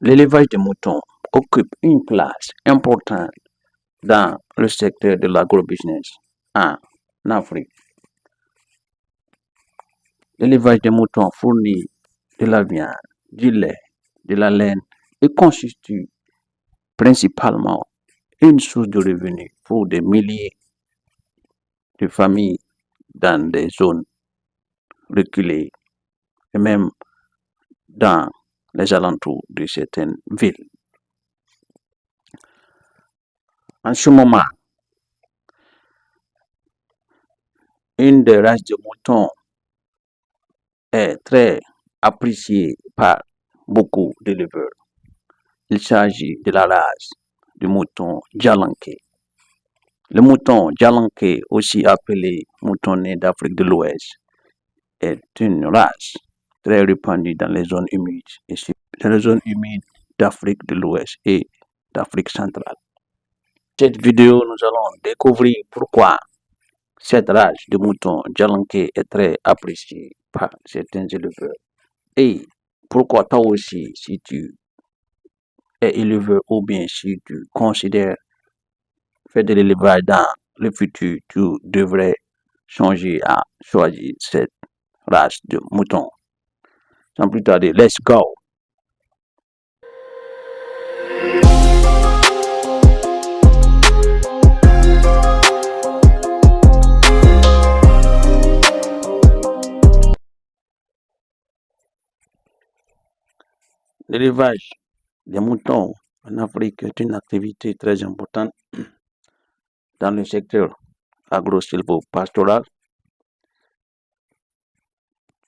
L'élevage des moutons occupe une place importante dans le secteur de l'agrobusiness en Afrique. L'élevage des moutons fournit de la viande, du lait, de la laine et constitue principalement une source de revenus pour des milliers de familles dans des zones reculées et même dans les alentours de certaines villes. En ce moment, une des races de moutons est très appréciée par beaucoup d'éleveurs. Il s'agit de la race du mouton Djalanqué. Le mouton Djalanqué, aussi appelé moutonnet d'Afrique de l'Ouest, est une race très répandue dans les zones humides d'Afrique de l'Ouest et d'Afrique centrale. Dans cette vidéo, nous allons découvrir pourquoi cette race de mouton Djalanqué est très appréciée par certains éleveurs et pourquoi toi aussi, si tu es éleveur ou bien si tu considères faire de l'élevage dans le futur, tu devrais changer à choisir cette race de mouton. Sans plus tarder, let's go! L'élevage des moutons en Afrique est une activité très importante dans le secteur agro-silvopastoral.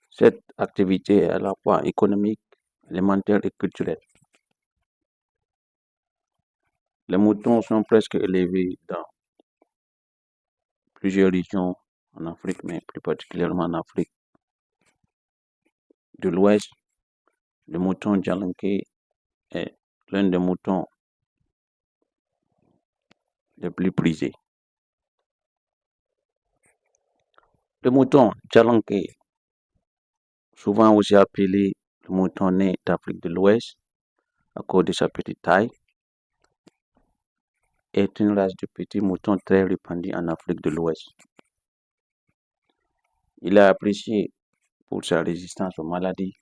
Cette activité est à la fois économique, alimentaire et culturelle. Les moutons sont presque élevés dans plusieurs régions en Afrique, mais plus particulièrement en Afrique de l'Ouest. Le mouton Djalanqué est l'un des moutons les plus prisés. Le mouton Djalanqué, souvent aussi appelé le moutonnet d'Afrique de l'Ouest, à cause de sa petite taille, est une race de petits moutons très répandue en Afrique de l'Ouest. Il est apprécié pour sa résistance aux maladies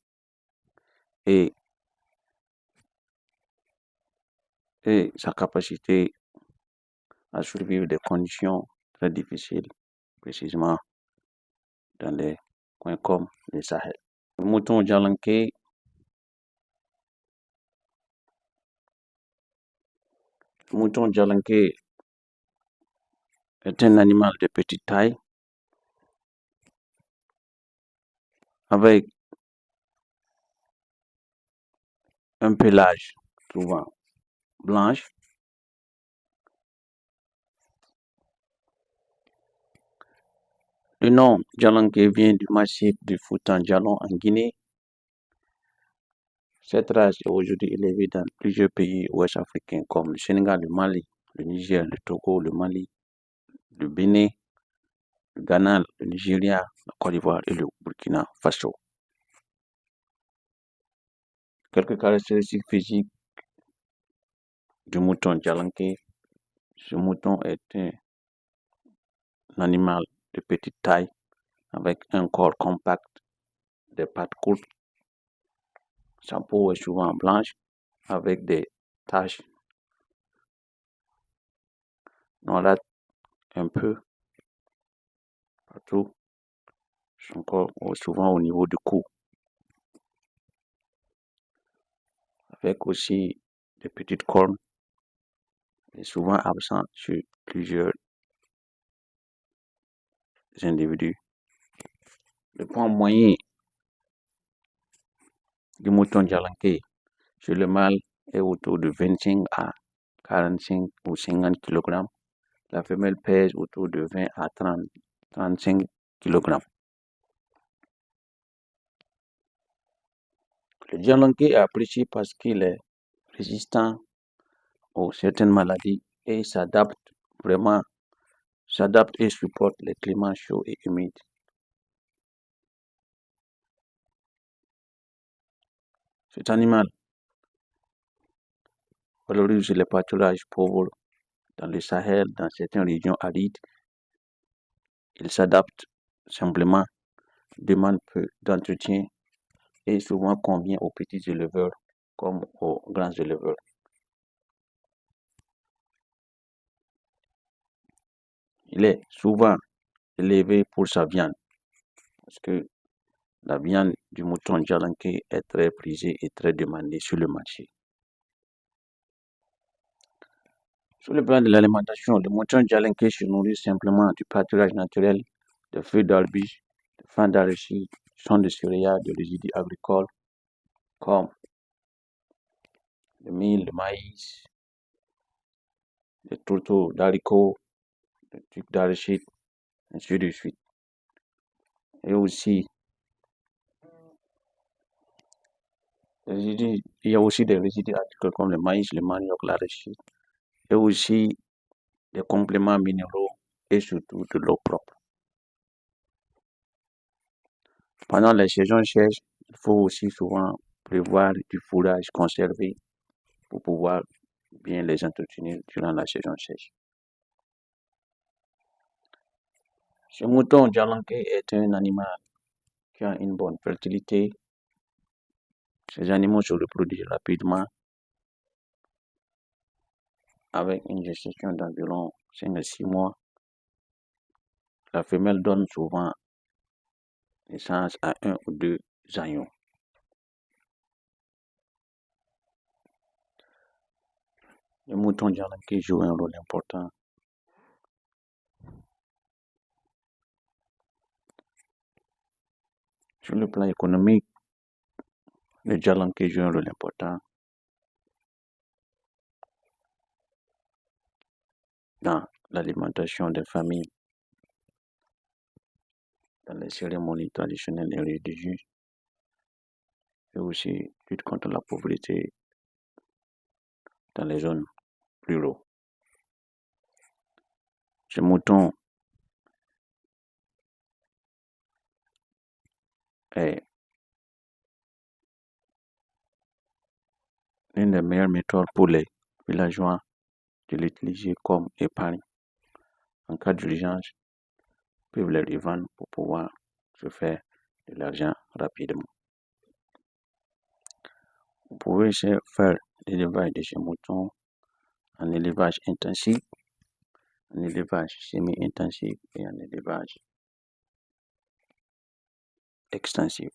et sa capacité à survivre des conditions très difficiles, précisément dans les coins comme le Sahel. Le mouton Djalanqué est un animal de petite taille avec un pelage souvent blanche. Le nom Djalanqué vient du massif du Fouta Djallon en Guinée. Cette race est aujourd'hui élevée dans plusieurs pays ouest africains comme le Sénégal, le Mali, le Niger, le Togo, le Mali, le Bénin, le Ghana, le Nigeria, la Côte d'Ivoire et le Burkina Faso. Quelques caractéristiques physiques du mouton Djalanqué. Ce mouton est un animal de petite taille avec un corps compact, des pattes courtes. Sa peau est souvent blanche avec des taches noirâtres un peu partout. Son corps est souvent au niveau du cou, avec aussi des petites cornes et souvent absent sur plusieurs individus. Le poids moyen du mouton Djalanqué chez le mâle est autour de 25 à 45 ou 50 kg. La femelle pèse autour de 20 à 35 kg. Le Djalanqué est apprécié parce qu'il est résistant aux certaines maladies et s'adapte et supporte les climats chauds et humides. Cet animal valorise les pâturages pauvres dans le Sahel, dans certaines régions arides. Il s'adapte simplement, demande peu d'entretien et souvent convient aux petits éleveurs comme aux grands éleveurs. Il est souvent élevé pour sa viande parce que la viande du mouton Djalanqué est très prisée et très demandée sur le marché. Sur le plan de l'alimentation, le mouton Djalanqué se nourrit simplement du pâturage naturel, de feuilles d'albiche, de fans d'arachide, champs de céréales, de résidus agricoles comme le mil, le maïs, les tourteaux d'haricots, les tubes d'arachide, ainsi de suite. Et aussi, il y a aussi des résidus agricoles comme le maïs, le manioc, l'arachide, et aussi des compléments minéraux et surtout de l'eau propre. Pendant les saisons sèches, il faut aussi souvent prévoir du fourrage conservé pour pouvoir bien les entretenir durant la saison sèche. Ce mouton Djalanqué est un animal qui a une bonne fertilité. Ces animaux se reproduisent rapidement avec une gestation d'environ 5 à 6 mois. La femelle donne souvent naissance à 1 ou 2 agneaux. Le mouton Djalanqué joue un rôle important sur le plan économique. Le Djalanqué joue un rôle important dans l'alimentation des familles, dans les cérémonies traditionnelles et religieuses, et aussi lutte contre la pauvreté dans les zones rurales. Ce mouton est une des meilleures méthodes pour les villageois de l'utiliser comme épargne. En cas d'urgence, ils peuvent les revendre pour pouvoir se faire de l'argent rapidement. Vous pouvez faire l'élevage de ces moutons en élevage intensif, en élevage semi-intensif et en élevage extensif.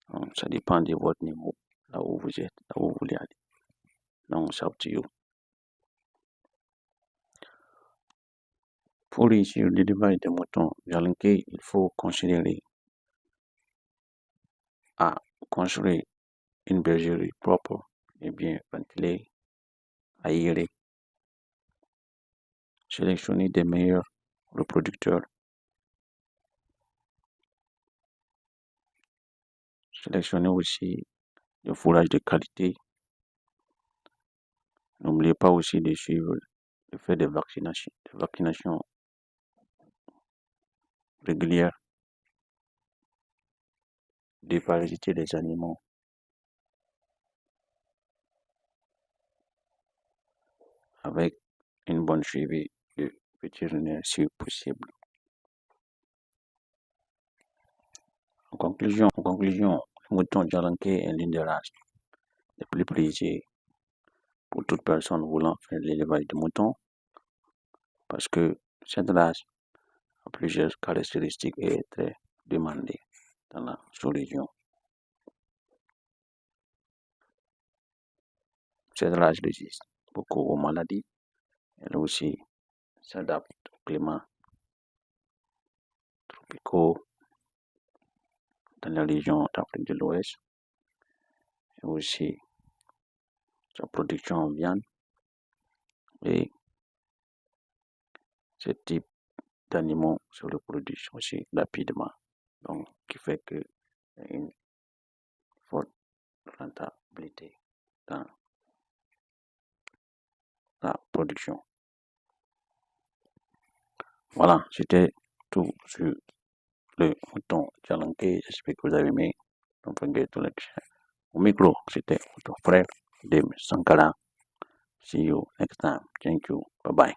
Donc, ça dépend de votre niveau, là où vous êtes, là où vous voulez aller. Donc, c'est up to you. Pour réussir l'élevage des moutons Djalanqué, il faut considérer à construire une bergerie propre et bien ventilée, aérée, sélectionner des meilleurs reproducteurs, sélectionner aussi le fourrage de qualité. N'oubliez pas aussi de suivre, de faire des vaccinations régulières, déparasiter les animaux avec une bonne suivi de vétérinaire si possible. En conclusion, le mouton Djalanqué est l'une des races les plus prisées pour toute personne voulant faire l'élevage de moutons parce que cette race a plusieurs caractéristiques et est très demandée dans la sous-région. Cette race résiste beaucoup aux maladies. Elle aussi s'adapte au climat tropicaux dans la région d'Afrique de l'Ouest et aussi sa production en viande et ce type d'animaux se reproduisent aussi rapidement, donc qui fait qu'il y a une forte rentabilité dans la production. Voilà, c'était tout sur le mouton Djalanqué. J'espère que vous avez aimé. Don't forget to like, share. Au micro, c'était votre frère Dem Sankara. See you next time. Thank you. Bye bye.